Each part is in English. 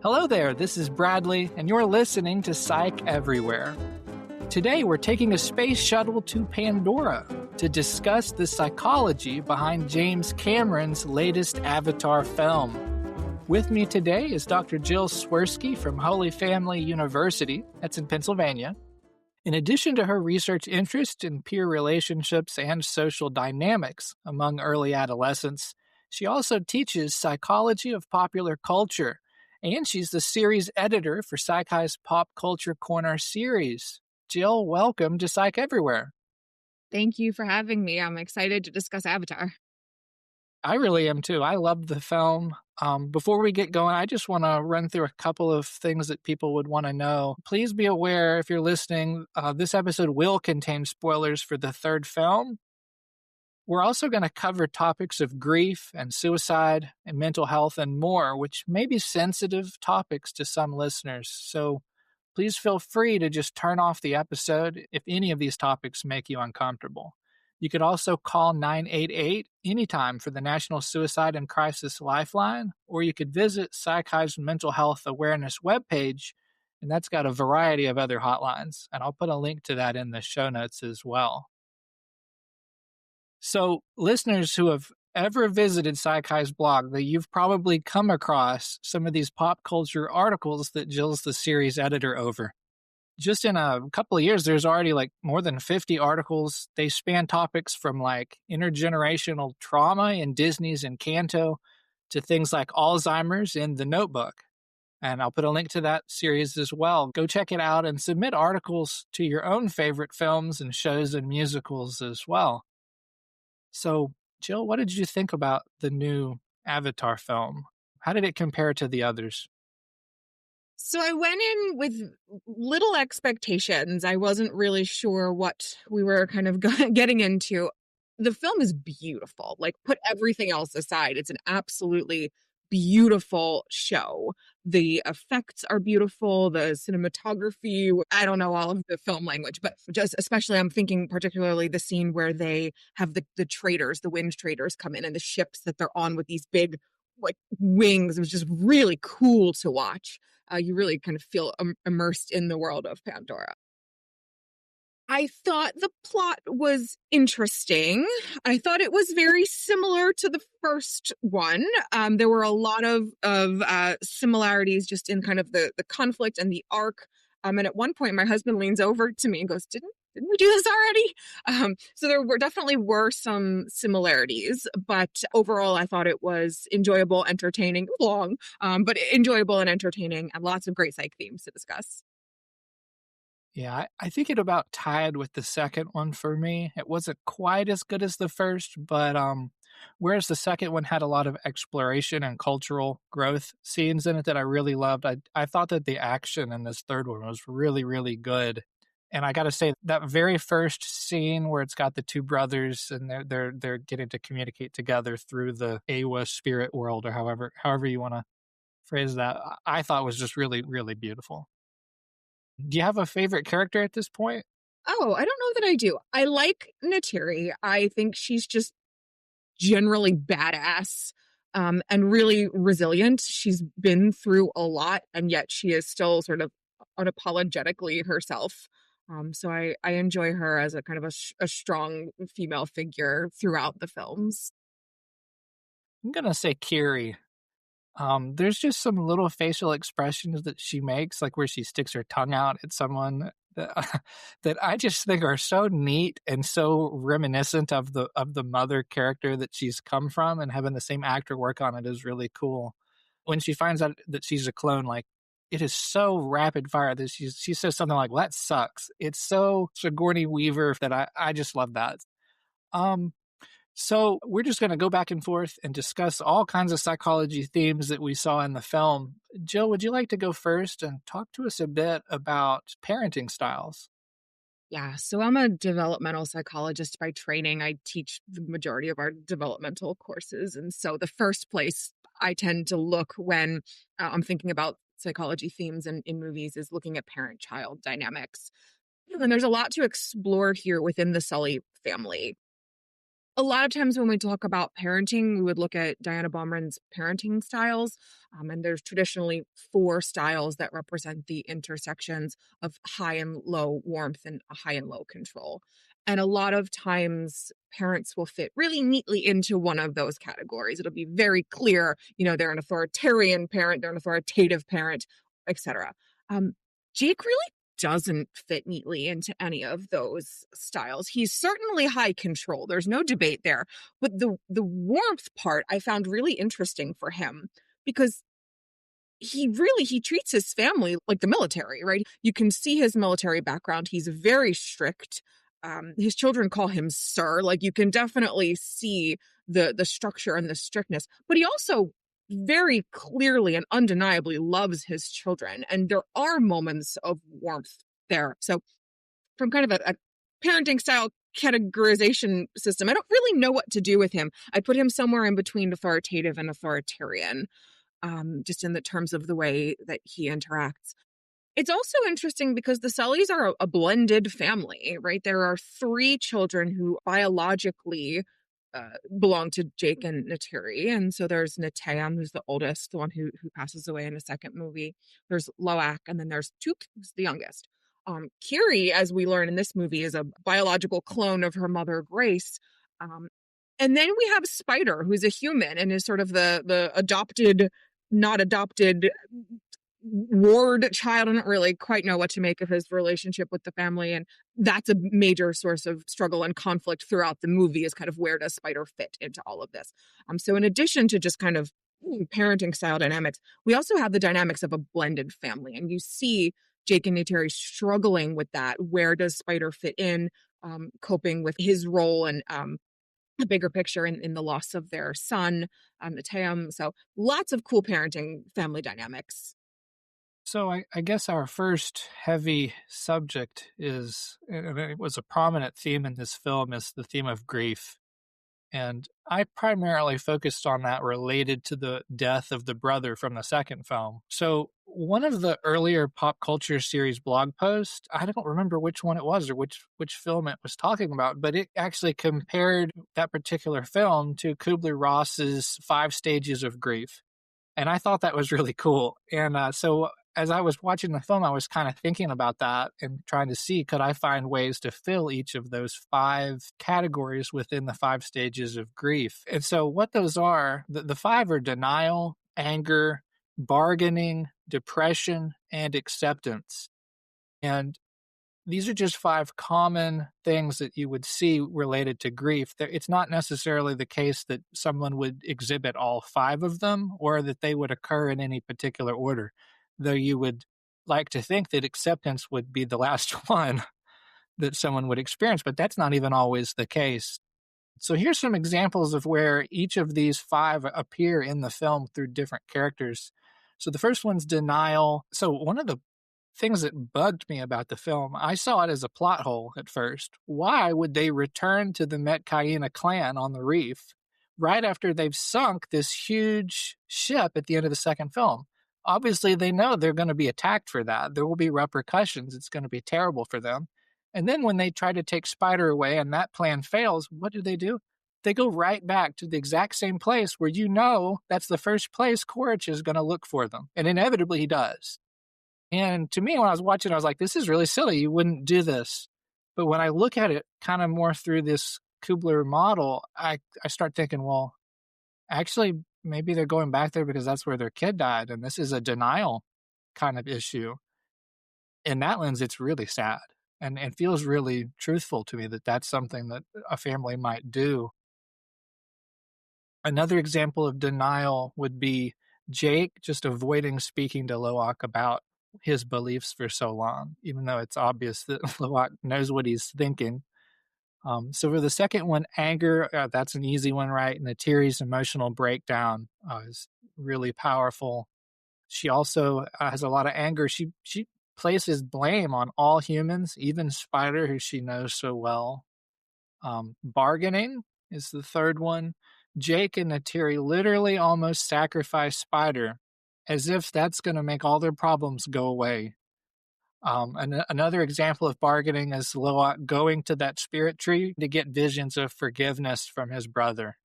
Hello there, this is Bradley, and you're listening to Psych Everywhere. Today, we're taking a space shuttle to Pandora to discuss the psychology behind James Cameron's latest Avatar film. With me today is Dr. Jill Swirsky from Holy Family University, that's in Pennsylvania. In addition to her research interest in peer relationships and social dynamics among early adolescents, she also teaches psychology of popular culture, and she's the series editor for Psychi's Pop Culture Corner series. Jill, welcome to Psych Everywhere. Thank you for having me. I'm excited to discuss Avatar. I really am too. I love the film. Before we get going, I just want to run through a couple of things that people would want to know. Please be aware, if you're listening, this episode will contain spoilers for the third film. We're also going to cover topics of grief and suicide and mental health and more, which may be sensitive topics to some listeners. So please feel free to just turn off the episode if any of these topics make you uncomfortable. You could also call 988 anytime for the National Suicide and Crisis Lifeline, or you could visit Psychi's Mental Health Awareness webpage, and that's got a variety of other hotlines, and I'll put a link to that in the show notes as well. So, listeners who have ever visited Psychi's blog, that you've probably come across some of these pop culture articles that Jill's the series editor over. Just in a couple of years, there's already like more than 50 articles. They span topics from like intergenerational trauma in Disney's Encanto to things like Alzheimer's in The Notebook. And I'll put a link to that series as well. Go check it out and submit articles to your own favorite films and shows and musicals as well. So, Jill, what did you think about the new Avatar film? How did it compare to the others? So I went in with little expectations. I wasn't really sure what we were kind of getting into. The film is beautiful. Like, put everything else aside, it's an absolutely beautiful show. The effects are beautiful, the cinematography, I don't know all of the film language, but just especially I'm thinking particularly the scene where they have the traders, the wind traders come in and the ships that they're on with these big like wings. It was just really cool to watch. You really kind of feel immersed in the world of Pandora. I thought the plot was interesting. I thought it was very similar to the first one. There were a lot of similarities just in kind of the conflict and the arc. And at one point, my husband leans over to me and goes, "Didn't we do this already?" So there definitely were some similarities, but overall, I thought it was enjoyable, entertaining, long, but enjoyable and entertaining, and lots of great psych themes to discuss. Yeah, I think it about tied with the second one for me. It wasn't quite as good as the first, but whereas the second one had a lot of exploration and cultural growth scenes in it that I really loved, I thought that the action in this third one was really, really good. And I got to say, that very first scene where it's got the two brothers and they're getting to communicate together through the Awa spirit world, or however you want to phrase that, I thought was just really, really beautiful. Do you have a favorite character at this point? Oh, I don't know that I do. I like Neytiri. I think she's just generally badass and really resilient. She's been through a lot, and yet she is still sort of unapologetically herself. So I enjoy her as a kind of a strong female figure throughout the films. I'm going to say Kiri. There's just some little facial expressions that she makes, like where she sticks her tongue out at someone that, that I just think are so neat and so reminiscent of the mother character that she's come from, and having the same actor work on it is really cool. When she finds out that she's a clone, like, it is so rapid fire that she says something like, "Well, that sucks." It's so Sigourney Weaver that I just love that. So we're just going to go back and forth and discuss all kinds of psychology themes that we saw in the film. Jill, would you like to go first and talk to us a bit about parenting styles? Yeah, so I'm a developmental psychologist by training. I teach the majority of our developmental courses. And so the first place I tend to look when I'm thinking about psychology themes in movies is looking at parent-child dynamics. And there's a lot to explore here within the Sully family. A lot of times when we talk about parenting, we would look at Diana Baumrin's parenting styles. And there's traditionally four styles that represent the intersections of high and low warmth and high and low control. And a lot of times parents will fit really neatly into one of those categories. It'll be very clear, they're an authoritarian parent, they're an authoritative parent, etc. Um, Jake really doesn't fit neatly into any of those styles. He's certainly high control. There's no debate there. But the warmth part I found really interesting for him because he treats his family like the military, right? You can see his military background. He's very strict. His children call him sir. Like you can definitely see the structure and the strictness. But he also very clearly and undeniably loves his children. And there are moments of warmth there. So from kind of a parenting style categorization system, I don't really know what to do with him. I put him somewhere in between authoritative and authoritarian, just in the terms of the way that he interacts. It's also interesting because the Sullys are a blended family, right? There are three children who biologically belong to Jake and Nateri. And so there's Nateam, who's the oldest, the one who passes away in the second movie. There's Loak, and then there's Took, who's the youngest. Kiri, as we learn in this movie, is a biological clone of her mother, Grace. And then we have Spider, who's a human and is sort of the adopted, not adopted ward child. I don't really quite know what to make of his relationship with the family. And that's a major source of struggle and conflict throughout the movie is kind of where does Spider fit into all of this. So in addition to just kind of parenting style dynamics, we also have the dynamics of a blended family. And you see Jake and Nateri struggling with that. Where does Spider fit in, coping with his role and a bigger picture in the loss of their son, Nateam. So lots of cool parenting family dynamics. So I guess our first heavy subject is, and it was a prominent theme in this film, is the theme of grief. And I primarily focused on that related to the death of the brother from the second film. So one of the earlier pop culture series blog posts, I don't remember which one it was or which film it was talking about, but it actually compared that particular film to Kubler-Ross's 5 Stages of Grief. And I thought that was really cool. And so as I was watching the film, I was kind of thinking about that and trying to see, could I find ways to fill each of those 5 categories within the 5 stages of grief? And so what those are, the 5 are denial, anger, bargaining, depression, and acceptance. And these are just 5 common things that you would see related to grief. It's not necessarily the case that someone would exhibit all 5 of them or that they would occur in any particular order, though you would like to think that acceptance would be the last one that someone would experience, but that's not even always the case. So here's some examples of where each of these 5 appear in the film through different characters. So the first one's denial. So one of the things that bugged me about the film, I saw it as a plot hole at first. Why would they return to the Metcaina clan on the reef right after they've sunk this huge ship at the end of the second film? Obviously, they know they're going to be attacked for that. There will be repercussions. It's going to be terrible for them. And then when they try to take Spider away and that plan fails, what do? They go right back to the exact same place where that's the first place Quaritch is going to look for them. And inevitably he does. And to me, when I was watching, I was like, this is really silly. You wouldn't do this. But when I look at it kind of more through this Kubler model, I start thinking, well, actually, maybe they're going back there because that's where their kid died. And this is a denial kind of issue. In that lens, it's really sad and feels really truthful to me that that's something that a family might do. Another example of denial would be Jake just avoiding speaking to Loak about his beliefs for so long, even though it's obvious that Loak knows what he's thinking. So for the second one, anger, that's an easy one, right? And Nateri's emotional breakdown is really powerful. She also has a lot of anger. She places blame on all humans, even Spider, who she knows so well. Bargaining is the third one. Jake and Nateri literally almost sacrifice Spider as if that's going to make all their problems go away. And another example of bargaining is Loak going to that spirit tree to get visions of forgiveness from his brother.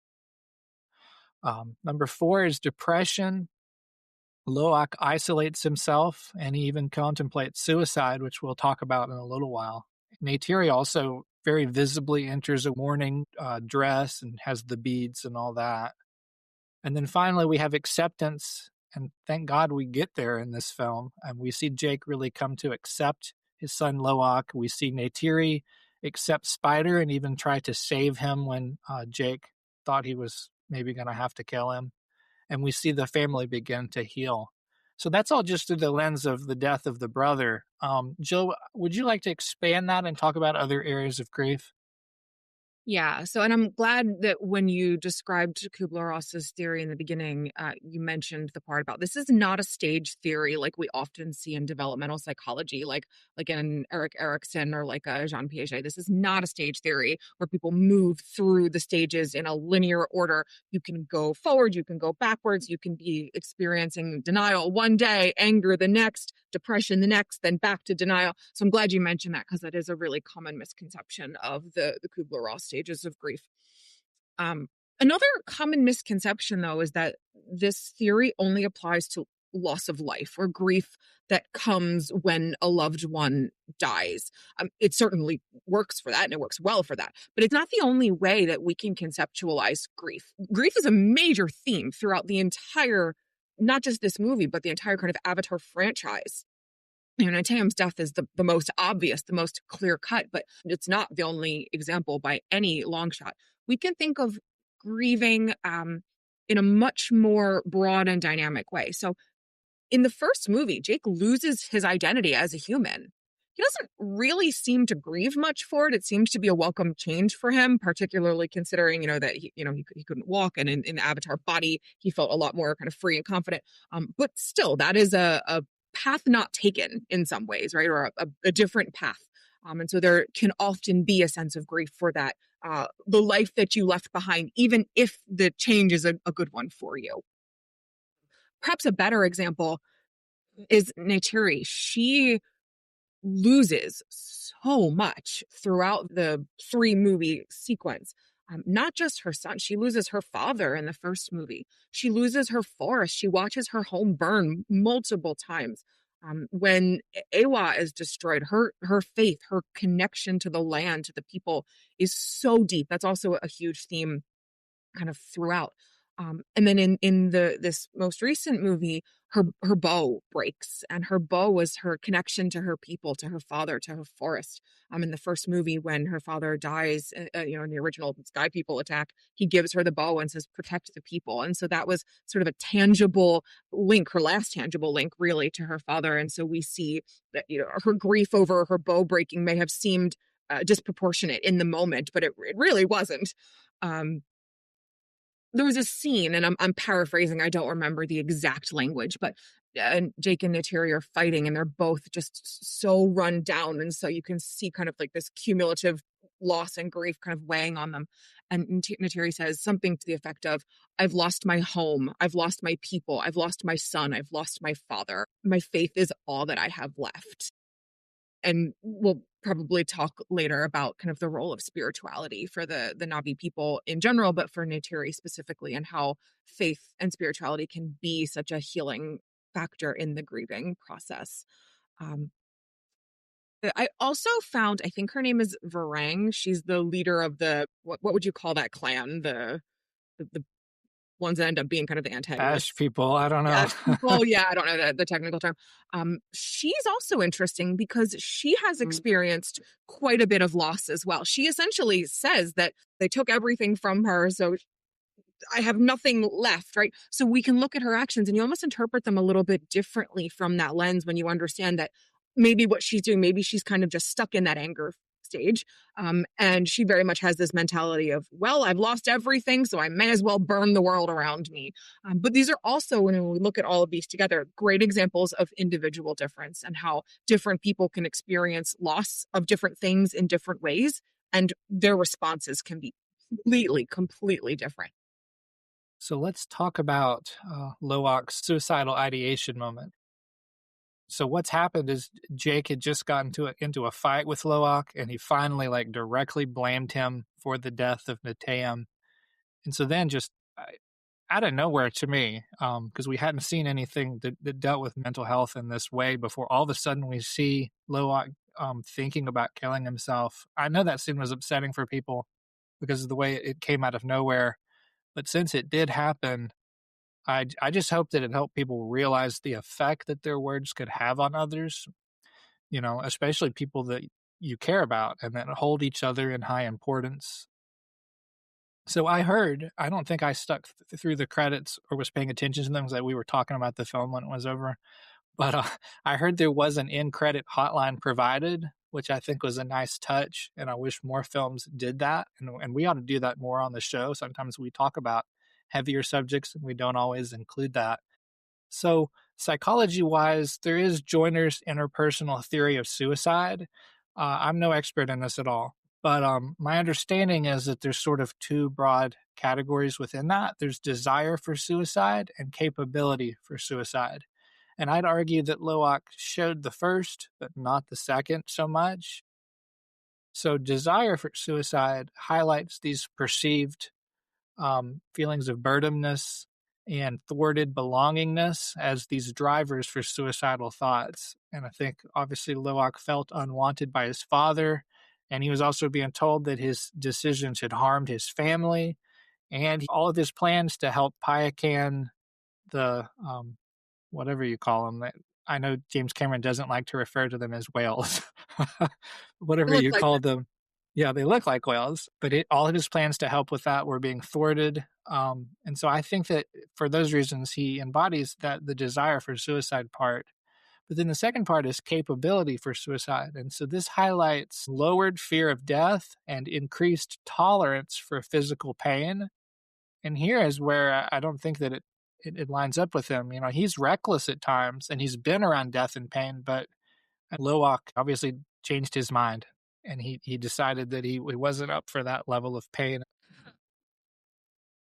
Number four is depression. Loak isolates himself and he even contemplates suicide, which we'll talk about in a little while. Neytiri also very visibly enters a mourning dress and has the beads and all that. And then finally, we have acceptance. And thank God we get there in this film. And we see Jake really come to accept his son Loak. We see Neytiri accept Spider and even try to save him when Jake thought he was maybe going to have to kill him. And we see the family begin to heal. So that's all just through the lens of the death of the brother. Jill, would you like to expand that and talk about other areas of grief? Yeah. So, and I'm glad that when you described Kubler-Ross's theory in the beginning, you mentioned the part about this is not a stage theory like we often see in developmental psychology, like in Eric Erikson or like a Jean Piaget. This is not a stage theory where people move through the stages in a linear order. You can go forward, you can go backwards, you can be experiencing denial one day, anger the next, depression the next, then back to denial. So I'm glad you mentioned that because that is a really common misconception of the Kubler-Ross stages of grief. Another common misconception, though, is that this theory only applies to loss of life or grief that comes when a loved one dies. It certainly works for that and it works well for that, but it's not the only way that we can conceptualize grief. Grief is a major theme throughout the entire, not just this movie, but the entire kind of Avatar franchise. You know, Tatum's death is the most obvious, the most clear cut, but it's not the only example by any long shot. We can think of grieving in a much more broad and dynamic way. So in the first movie, Jake loses his identity as a human. He doesn't really seem to grieve much for it. It seems to be a welcome change for him, particularly considering, that he couldn't walk, and in the Avatar body, he felt a lot more kind of free and confident. But still, that is a path not taken in some ways, right? Or a different path. And so there can often be a sense of grief for that, the life that you left behind, even if the change is a good one for you. Perhaps a better example is Neytiri. She loses so much throughout the 3-movie sequence. Not just her son, she loses her father in the first movie. She loses her forest. She watches her home burn multiple times. When Awa is destroyed, her faith, her connection to the land, to the people is so deep. That's also a huge theme kind of throughout. And then in this most recent movie, her bow breaks, and her bow was her connection to her people, to her father, to her forest. In the first movie, when her father dies, in the original Sky People attack, he gives her the bow and says, "Protect the people." And so that was sort of a tangible link, her last tangible link, really, to her father. And so we see that her grief over her bow breaking may have seemed disproportionate in the moment, but it really wasn't. There was a scene, and I'm paraphrasing, I don't remember the exact language, but Jake and Neytiri are fighting, and they're both just so run down, and so you can see kind of like this cumulative loss and grief kind of weighing on them. And Neytiri says something to the effect of, "I've lost my home, I've lost my people, I've lost my son, I've lost my father. My faith is all that I have left." And we'll probably talk later about kind of the role of spirituality for the Na'vi people in general, but for Neytiri specifically, and how faith and spirituality can be such a healing factor in the grieving process. Um, I also found, I think her name is Varang. She's the leader of the, what would you call that clan? The ones that end up being kind of the Ash antagonists. people, I don't know. Yes, people, yeah, I don't know the technical term. She's also interesting because she has experienced quite a bit of loss as well. She essentially says that they took everything from her, so I have nothing left, right? So we can look at her actions and you almost interpret them a little bit differently from that lens when you understand that maybe what she's doing, maybe she's kind of just stuck in that anger stage. And she very much has this mentality of, well, I've lost everything, so I may as well burn the world around me. But these are also, when we look at all of these together, great examples of individual difference and how different people can experience loss of different things in different ways. And their responses can be completely different. So let's talk about Loak's suicidal ideation moment. So what's happened is Jake had just gotten into a fight with Loak, and he finally like directly blamed him for the death of Nateum. And so then just out of nowhere to me, because we hadn't seen anything that dealt with mental health in this way before, all of a sudden we see Loak thinking about killing himself. I know that scene was upsetting for people because of the way it came out of nowhere, but since it did happen, I just hope that it helped people realize the effect that their words could have on others, especially people that you care about and that hold each other in high importance. So I don't think I stuck through the credits or was paying attention to them because we were talking about the film when it was over. But I heard there was an in credit hotline provided, which I think was a nice touch. And I wish more films did that. And we ought to do that more on the show. Sometimes we talk about heavier subjects and we don't always include that. So, psychology wise, there is Joyner's interpersonal theory of suicide. I'm no expert in this at all, but my understanding is that there's sort of two broad categories within that. There's desire for suicide and capability for suicide. And I'd argue that Loak showed the first, but not the second so much. So, desire for suicide highlights these perceived feelings of burdenness and thwarted belongingness as these drivers for suicidal thoughts. And I think obviously Loak felt unwanted by his father, and he was also being told that his decisions had harmed his family, and all of his plans to help Payakan, the whatever you call them. I know James Cameron doesn't like to refer to them as whales. It Whatever looks you like call them. Yeah, they look like whales, but all of his plans to help with that were being thwarted. And so I think that for those reasons, he embodies the desire for suicide part. But then the second part is capability for suicide. And so this highlights lowered fear of death and increased tolerance for physical pain. And here is where I don't think that it lines up with him. He's reckless at times and he's been around death and pain, but Loak obviously changed his mind and he decided that he wasn't up for that level of pain.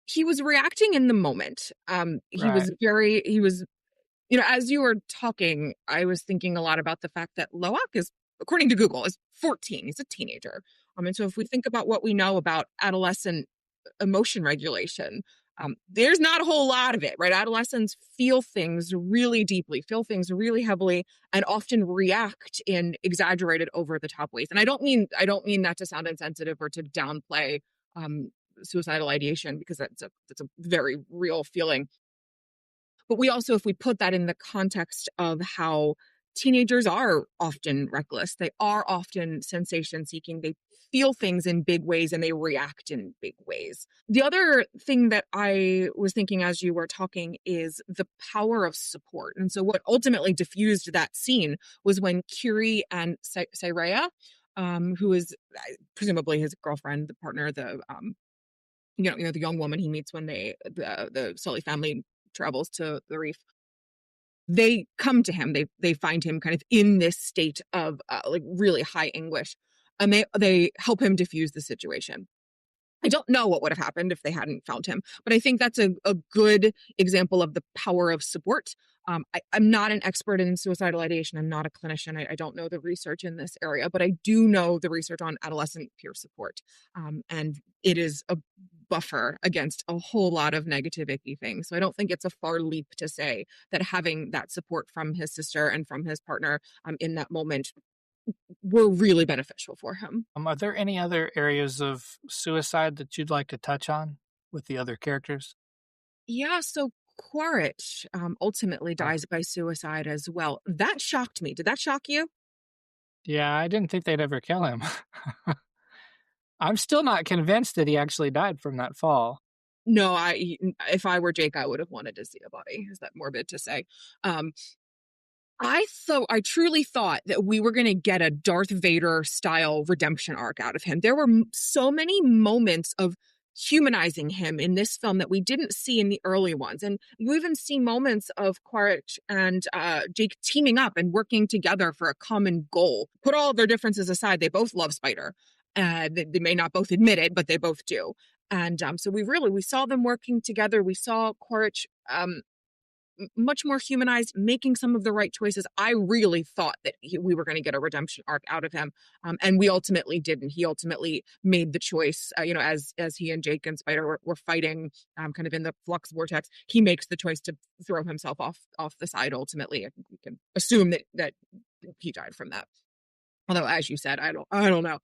he was reacting in the moment. Right. He was, as you were talking, I was thinking a lot about the fact that Loak is, according to Google, is 14. He's a teenager. And so if we think about what we know about adolescent emotion regulation, there's not a whole lot of it, right? Adolescents feel things really deeply, feel things really heavily, and often react in exaggerated, over the top ways. And I don't mean that to sound insensitive or to downplay um, suicidal ideation, because that's a very real feeling. But we also, if we put that in the context of how teenagers are often reckless, they are often sensation seeking, they feel things in big ways and they react in big ways. The other thing that I was thinking as you were talking is the power of support. And so what ultimately diffused that scene was when Curie and Sairaya, who is presumably his girlfriend, the partner, the young woman he meets when the Sully family travels to the reef, they come to him. They find him kind of in this state of like really high anguish, and they help him diffuse the situation. I don't know what would have happened if they hadn't found him, but I think that's a good example of the power of support. I'm not an expert in suicidal ideation. I'm not a clinician. I don't know the research in this area, but I do know the research on adolescent peer support. And it is a buffer against a whole lot of negative, icky things. So I don't think it's a far leap to say that having that support from his sister and from his partner in that moment were really beneficial for him. Are there any other areas of suicide that you'd like to touch on with the other characters? Yeah, so Quaritch ultimately Uh, dies by suicide as well. That shocked me. Did that shock you? yeah, I didn't think they'd ever kill him. I'm still not convinced that he actually died from that fall. No, if I were Jake, I would have wanted to see a body. Is that morbid to say? Um, I truly thought that we were going to get a Darth Vader style redemption arc out of him. There were so many moments of humanizing him in this film that we didn't see in the early ones. And you even see moments of Quaritch and Jake teaming up and working together for a common goal. Put all of their differences aside, they both love Spider. They may not both admit it, but they both do. And so we saw them working together. We saw Quaritch much more humanized, making some of the right choices. I really thought that we were going to get a redemption arc out of him, and we ultimately didn't. He ultimately made the choice, as he and Jake and Spider were fighting, kind of in the flux vortex. He makes the choice to throw himself off the side. Ultimately, I think we can assume that he died from that. Although, as you said, I don't know.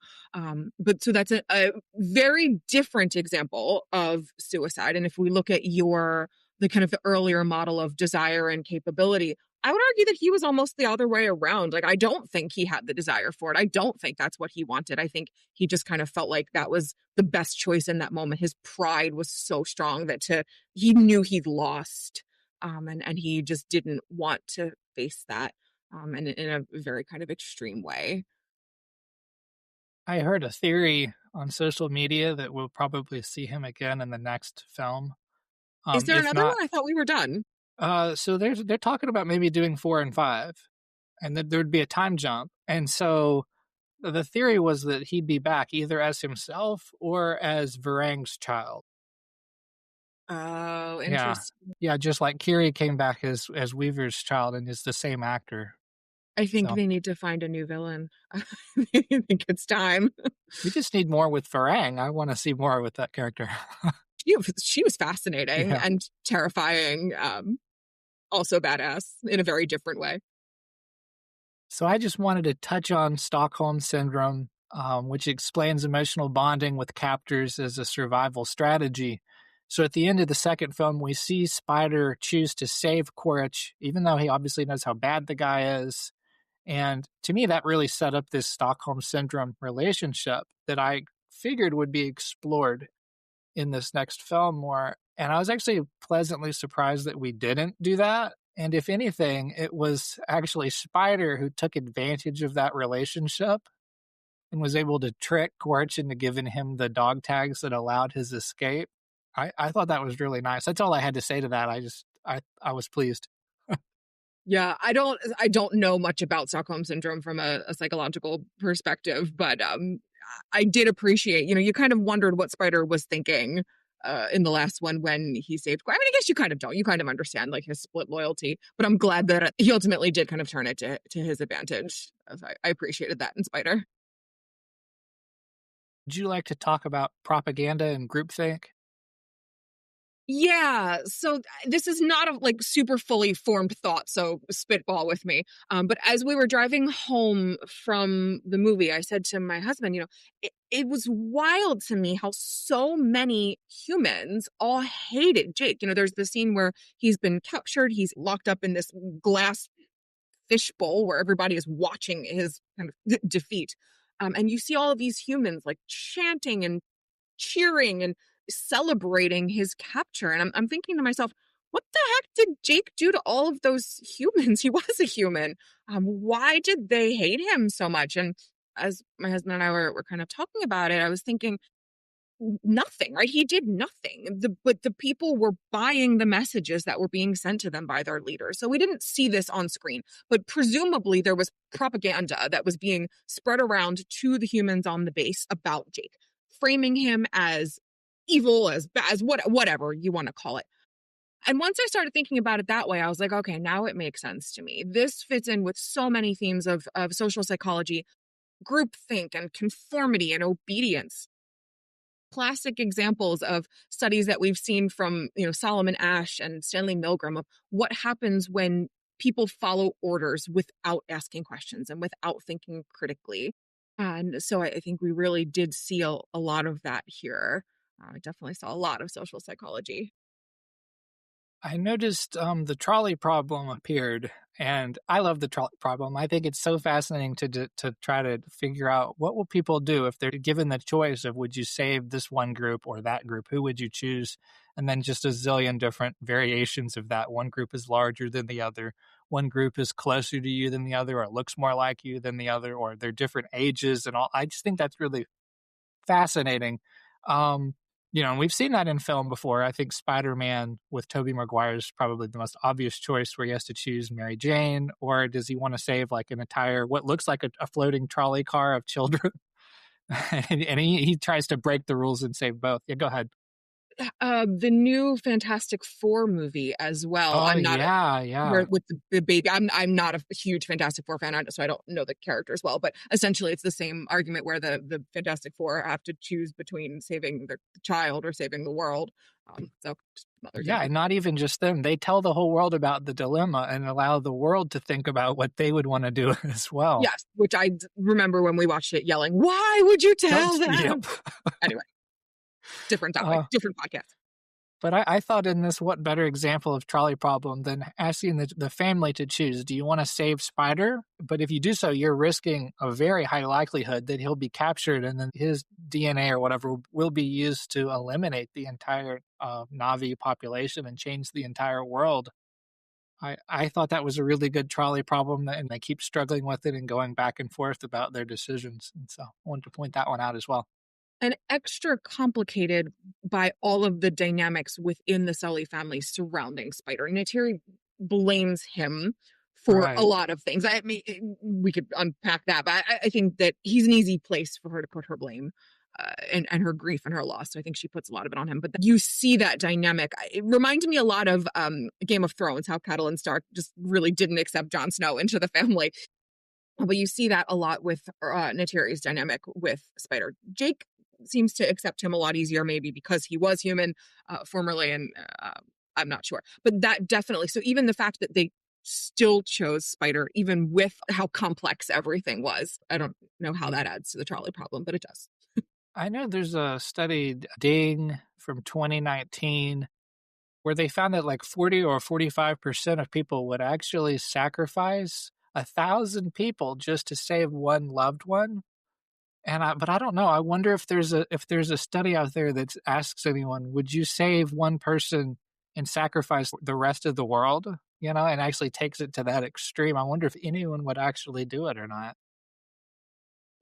But so that's a very different example of suicide. And if we look at the kind of the earlier model of desire and capability, I would argue that he was almost the other way around. Like, I don't think he had the desire for it. I don't think that's what he wanted. I think he just kind of felt like that was the best choice in that moment. His pride was so strong that he knew he'd lost. And he just didn't want to face that, and in a very kind of extreme way. I heard a theory on social media that we'll probably see him again in the next film. Is there If another one? not, I thought we were done. so they're talking about maybe doing 4 and 5, and that there would be a time jump. And so the theory was that he'd be back either as himself or as Varang's child. Oh, Yeah, interesting. yeah, just like Kiri came back as Weaver's child and is the same actor. I think So they need to find a new villain. I think it's time. we just need more with Varang. I want to see more with that character. She was fascinating Yeah. and terrifying, also badass in a very different way. So I just wanted to touch on Stockholm Syndrome, which explains emotional bonding with captors as a survival strategy. So at the end of the second film, we see Spider choose to save Quaritch, even though he obviously knows how bad the guy is. And to me, that really set up this Stockholm Syndrome relationship that I figured would be explored in this next film more. And I was actually pleasantly surprised that we didn't do that. And if anything, it was actually Spider who took advantage of that relationship and was able to trick Quaritch into giving him the dog tags that allowed his escape. I thought that was really nice. That's all I had to say to that. I was pleased. Yeah, I don't know much about Stockholm syndrome from a psychological perspective, but I did appreciate, you kind of wondered what Spider was thinking in the last one when he saved. I mean, I guess you kind of don't. You kind of understand like his split loyalty, but I'm glad that he ultimately did kind of turn it to his advantage. I appreciated that in Spider. Would you like to talk about propaganda and groupthink? Yeah, so this is not a like super fully formed thought, so spitball with me. But as we were driving home from the movie, I said to my husband, it was wild to me how so many humans all hated Jake. There's the scene where he's been captured, he's locked up in this glass fishbowl where everybody is watching his kind of defeat. And you see all of these humans like chanting and cheering and celebrating his capture. And I'm thinking to myself, what the heck did Jake do to all of those humans? He was a human. Why did they hate him so much? And as my husband and I were kind of talking about it, I was thinking, nothing, right? He did nothing. But the people were buying the messages that were being sent to them by their leaders. So we didn't see this on screen, but presumably there was propaganda that was being spread around to the humans on the base about Jake, framing him as evil, as whatever you want to call it. And once I started thinking about it that way, I was like, okay, now it makes sense to me. This fits in with so many themes of social psychology, groupthink and conformity and obedience, classic examples of studies that we've seen from Solomon Asch and Stanley Milgram of what happens when people follow orders without asking questions and without thinking critically. And so I think we really did see a lot of that here. I definitely saw a lot of social psychology. I noticed the trolley problem appeared, and I love the trolley problem. I think it's so fascinating to try to figure out what will people do if they're given the choice of would you save this one group or that group? Who would you choose? And then just a zillion different variations of that. One group is larger than the other. One group is closer to you than the other, or looks more like you than the other, or they're different ages and all. I just think that's really fascinating. Um, and we've seen that in film before. I think Spider-Man with Tobey Maguire is probably the most obvious choice where he has to choose Mary Jane, or does he want to save like an entire, what looks like a floating trolley car of children? And he tries to break the rules and save both. Yeah, go ahead. The new Fantastic Four movie as well. Oh I'm not a yeah, where yeah. with the baby. I'm not a huge Fantastic Four fan, so I don't know the characters well. But essentially, it's the same argument where the Fantastic Four have to choose between saving their child or saving the world. So just another Yeah, example. and not even just them. They tell the whole world about the dilemma and allow the world to think about what they would want to do as well. Yes, which remember when we watched it, yelling, "Why would you tell Yep. them?" Anyway, different topic, Uh, different podcast. but I thought in this, what better example of trolley problem than asking the family to choose? Do you want to save Spider? But if you do so, you're risking a very high likelihood that he'll be captured and then his DNA or whatever will be used to eliminate the entire Navi population and change the entire world. I thought that was a really good trolley problem, and they keep struggling with it and going back and forth about their decisions. And so I wanted to point that one out as well. And extra complicated by all of the dynamics within the Sully family surrounding Spider. Neytiri blames him for a Right. lot of things. I mean, we could unpack that, but I think that he's an easy place for her to put her blame. And her grief and her loss. So I think she puts a lot of it on him. But you see that dynamic. It reminds me a lot of Game of Thrones, how Catelyn Stark just really didn't accept Jon Snow into the family. But you see that a lot with Neytiri's dynamic with Spider. Jake seems to accept him a lot easier, maybe because he was human formerly, and I'm not sure. But that definitely. So even the fact that they still chose Spider, even with how complex everything was, I don't know how that adds to the trolley problem, but it does. I know there's a study, Ding, from 2019, where they found that like 40 or 45% of people would actually sacrifice 1,000 people just to save one loved one. But I don't know. I wonder if there's a study out there that asks anyone, would you save one person and sacrifice the rest of the world? And actually takes it to that extreme. I wonder if anyone would actually do it or not.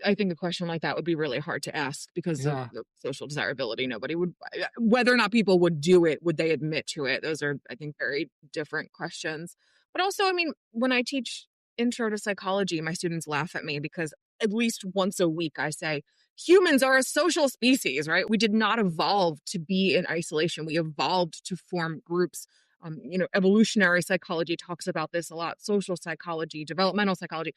I think a question like that would be really hard to ask because of Yeah. the social desirability. Nobody would, whether or not people would do it, would they admit to it? Those are, I think, very different questions. But also, I mean, when I teach intro to psychology, my students laugh at me because at least once a week I say, humans are a social species, right? We did not evolve to be in isolation. We evolved to form groups. Evolutionary psychology talks about this a lot, social psychology, developmental psychology.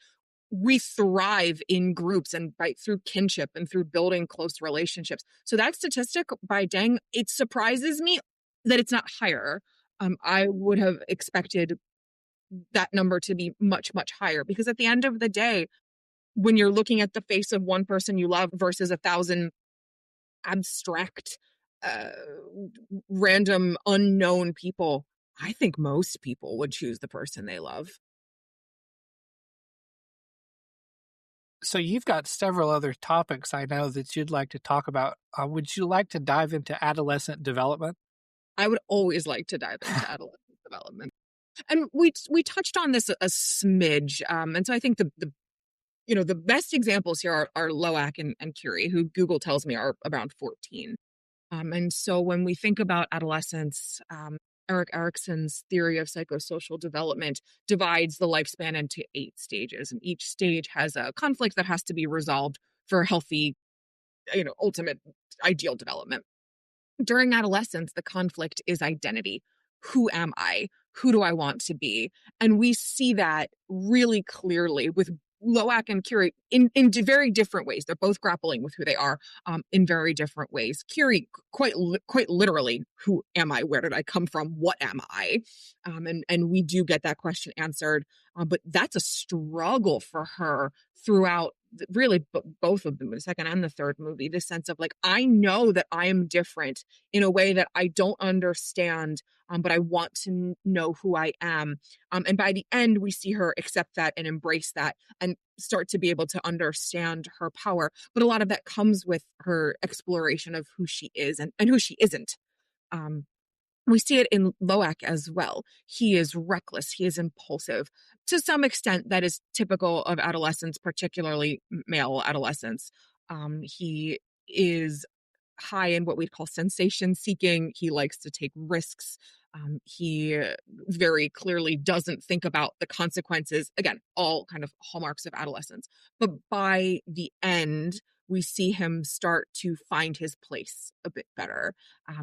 We thrive in groups and through kinship and through building close relationships. So that statistic by Deng, it surprises me that it's not higher. I would have expected that number to be much, much higher because at the end of the day, when you're looking at the face of one person you love versus 1,000 abstract, uh, random, unknown people, I think most people would choose the person they love. So you've got several other topics I know that you'd like to talk about. Would you like to dive into adolescent development? I would always like to dive into adolescent development. And we touched on this a smidge, and so I think the best examples here are Loack and Curie, who Google tells me are around 14. And so when we think about adolescence, Eric Erickson's theory of psychosocial development divides the lifespan into 8 stages, and each stage has a conflict that has to be resolved for healthy, ultimate ideal development. During adolescence, the conflict is identity. Who am I? Who do I want to be? And we see that really clearly with Loack and Curie in very different ways. They're both grappling with who they are in very different ways. Curie, quite literally, who am I? Where did I come from? What am I? And we do get that question answered, but that's a struggle for her throughout really both of them, the second and the third movie. This sense of like, I know that I am different in a way that I don't understand, but I want to know who I am. And by the end, we see her accept that and embrace that and start to be able to understand her power. But a lot of that comes with her exploration of who she is and who she isn't. Um, we see it in Loack as well. He is reckless. He is impulsive. To some extent, that is typical of adolescence, particularly male adolescence. He is high in what we'd call sensation seeking. He likes to take risks. He very clearly doesn't think about the consequences. Again, all kind of hallmarks of adolescence. But by the end, we see him start to find his place a bit better,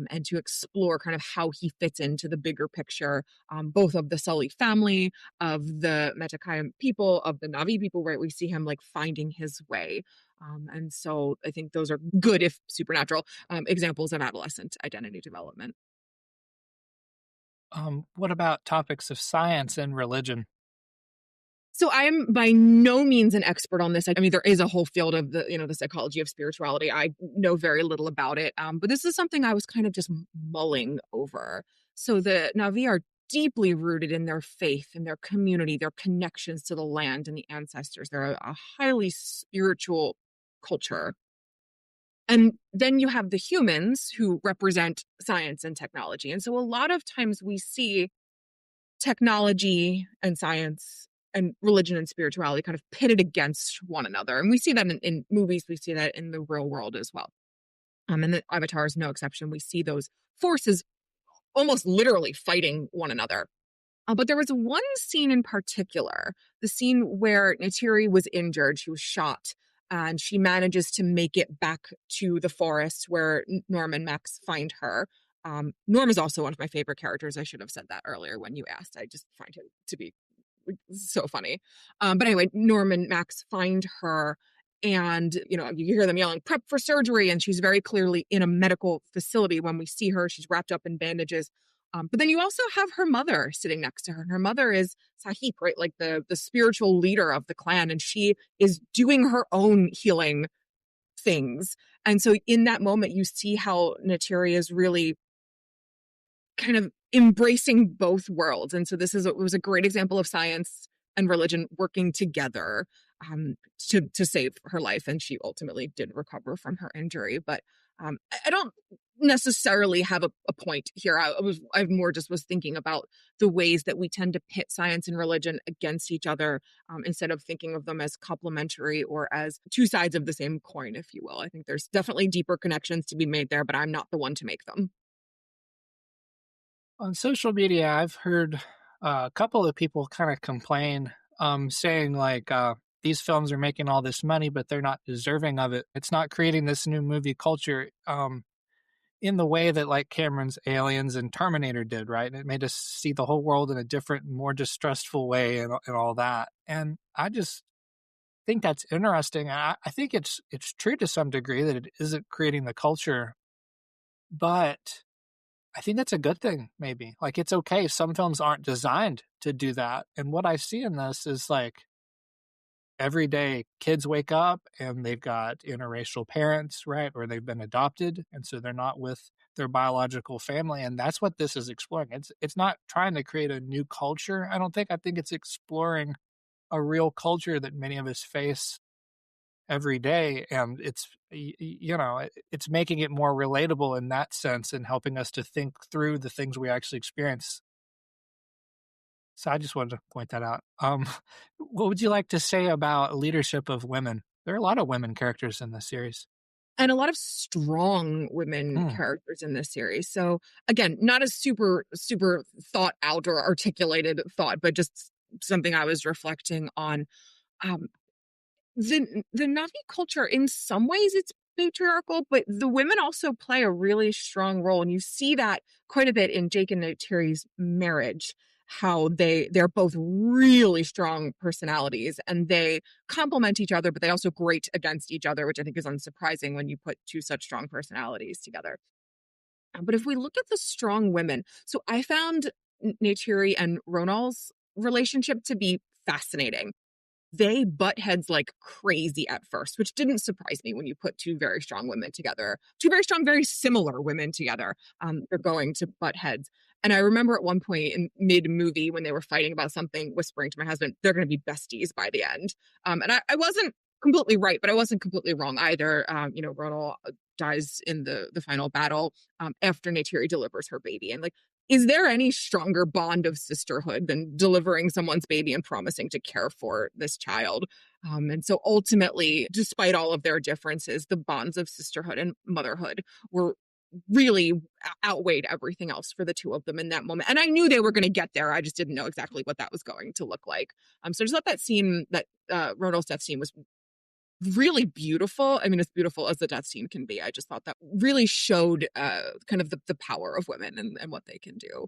and to explore kind of how he fits into the bigger picture, both of the Sully family, of the Metakayam people, of the Navi people, right? We see him like finding his way. And so I think those are good, if supernatural, examples of adolescent identity development. What about topics of science and religion? So I am by no means an expert on this. I mean, there is a whole field of the psychology of spirituality. I know very little about it, but this is something I was kind of just mulling over. So the Navi are deeply rooted in their faith and their community, their connections to the land and the ancestors. They're a highly spiritual culture. And then you have the humans who represent science and technology. And so a lot of times we see technology and science and religion and spirituality kind of pitted against one another. And we see that in movies, we see that in the real world as well. And the Avatar is no exception. We see those forces almost literally fighting one another. But there was one scene in particular, the scene where Neytiri was injured, she was shot, and she manages to make it back to the forest where Norm and Max find her. Norm is also one of my favorite characters. I should have said that earlier when you asked. I just find him to be so funny. But anyway, Norm and Max find her, and you hear them yelling, "Prep for surgery!" And she's very clearly in a medical facility. When we see her, she's wrapped up in bandages. But then you also have her mother sitting next to her. And her mother is Sahip, right? Like the spiritual leader of the clan. And she is doing her own healing things. And so in that moment, you see how Neytiri is really kind of embracing both worlds. And so it was a great example of science and religion working together, to save her life. And she ultimately did recover from her injury. But I don't necessarily have a point here. I more just was thinking about the ways that we tend to pit science and religion against each other, instead of thinking of them as complementary or as two sides of the same coin, if you will. I think there's definitely deeper connections to be made there, but I'm not the one to make them. On social media, I've heard a couple of people kind of complain, saying like, these films are making all this money, but they're not deserving of it. It's not creating this new movie culture, in the way that like Cameron's Aliens and Terminator did, right? And it made us see the whole world in a different, more distrustful way, and all that. And I just think that's interesting. I think it's true to some degree that it isn't creating the culture, but I think that's a good thing, maybe. Like, it's okay. Some films aren't designed to do that. And what I see in this is like every day kids wake up and they've got interracial parents, right? Or they've been adopted. And so they're not with their biological family. And that's what this is exploring. It's not trying to create a new culture, I don't think. I think it's exploring a real culture that many of us face every day, and it's making it more relatable in that sense and helping us to think through the things we actually experience. So I just wanted to point that out. What would you like to say about leadership of women? There are a lot of women characters in this series. And a lot of strong women Mm. characters in this series. So again, not a super, super thought out or articulated thought, but just something I was reflecting on. Um, the Navi culture, in some ways, it's patriarchal, but the women also play a really strong role, and you see that quite a bit in Jake and Terry's marriage. How they're both really strong personalities, and they complement each other, but they also grate against each other, which I think is unsurprising when you put two such strong personalities together. But if we look at the strong women, so I found Neytiri and Ronal's relationship to be fascinating. They butt heads like crazy at first, which didn't surprise me when you put two very strong women together, two very strong, very similar women together. They're going to butt heads. And I remember at one point in mid movie when they were fighting about something, whispering to my husband, they're going to be besties by the end. And I wasn't completely right, but I wasn't completely wrong either. Ronald dies in the final battle, after Neytiri delivers her baby. And like, is there any stronger bond of sisterhood than delivering someone's baby and promising to care for this child? And so ultimately, despite all of their differences, the bonds of sisterhood and motherhood were really outweighed everything else for the two of them in that moment. And I knew they were going to get there. I just didn't know exactly what that was going to look like. So I just thought that scene, that Ronald's death scene, was really beautiful. I mean, as beautiful as the death scene can be. I just thought that really showed kind of the power of women and what they can do.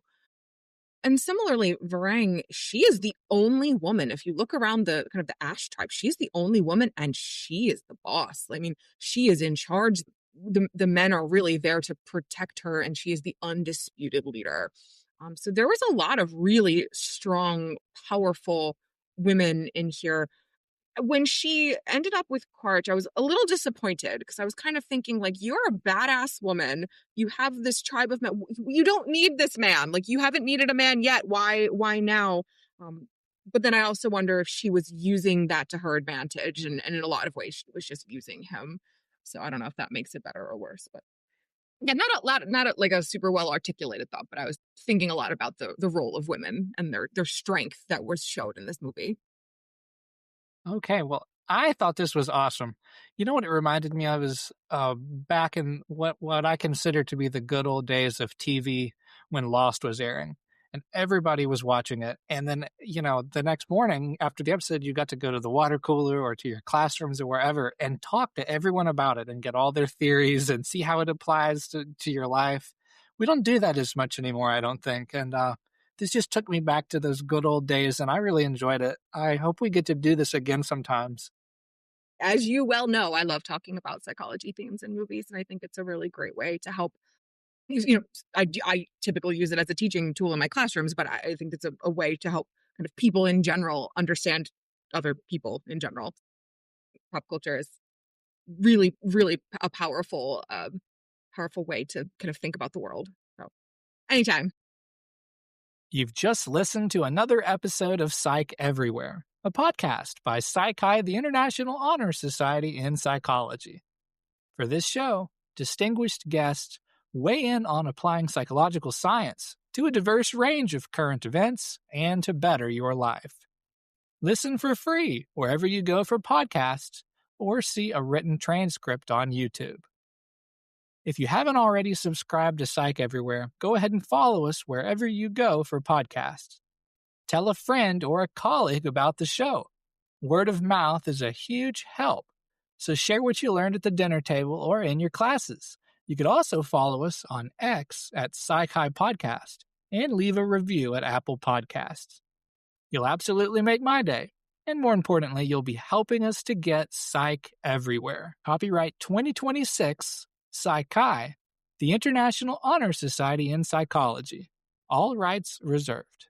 And similarly, Varang, she is the only woman. If you look around the kind of the Ash tribe, she's the only woman and she is the boss. I mean, she is in charge. The men are really there to protect her, and she is the undisputed leader. So there was a lot of really strong, powerful women in here. When she ended up with Quaritch, I was a little disappointed because I was kind of thinking, like, you're a badass woman. You have this tribe of men. You don't need this man. Like, you haven't needed a man yet. Why now? But then I also wonder if she was using that to her advantage, and in a lot of ways, she was just using him. So I don't know if that makes it better or worse. But yeah, like a super well articulated thought, but I was thinking a lot about the role of women and their strength that was showed in this movie. Okay, well, I thought this was awesome. You know what it reminded me of is back in what I consider to be the good old days of TV when Lost was airing, and everybody was watching it. And then, the next morning after the episode, you got to go to the water cooler or to your classrooms or wherever and talk to everyone about it and get all their theories and see how it applies to your life. We don't do that as much anymore, I don't think. And this just took me back to those good old days, and I really enjoyed it. I hope we get to do this again sometimes. As you well know, I love talking about psychology themes in movies, and I think it's a really great way to help. I typically use it as a teaching tool in my classrooms, but I think it's a way to help kind of people in general understand other people in general. Pop culture is really, really a powerful way to kind of think about the world. So, anytime. You've just listened to another episode of Psych Everywhere, a podcast by Psychi, the International Honor Society in Psychology. For this show, distinguished guests weigh in on applying psychological science to a diverse range of current events and to better your life. Listen for free wherever you go for podcasts or see a written transcript on YouTube. If you haven't already subscribed to Psych Everywhere, go ahead and follow us wherever you go for podcasts. Tell a friend or a colleague about the show. Word of mouth is a huge help, so share what you learned at the dinner table or in your classes. You could also follow us on X at Psychi Podcast and leave a review at Apple Podcasts. You'll absolutely make my day. And more importantly, you'll be helping us to get Psych Everywhere. Copyright 2026, Psychi, the International Honor Society in Psychology. All rights reserved.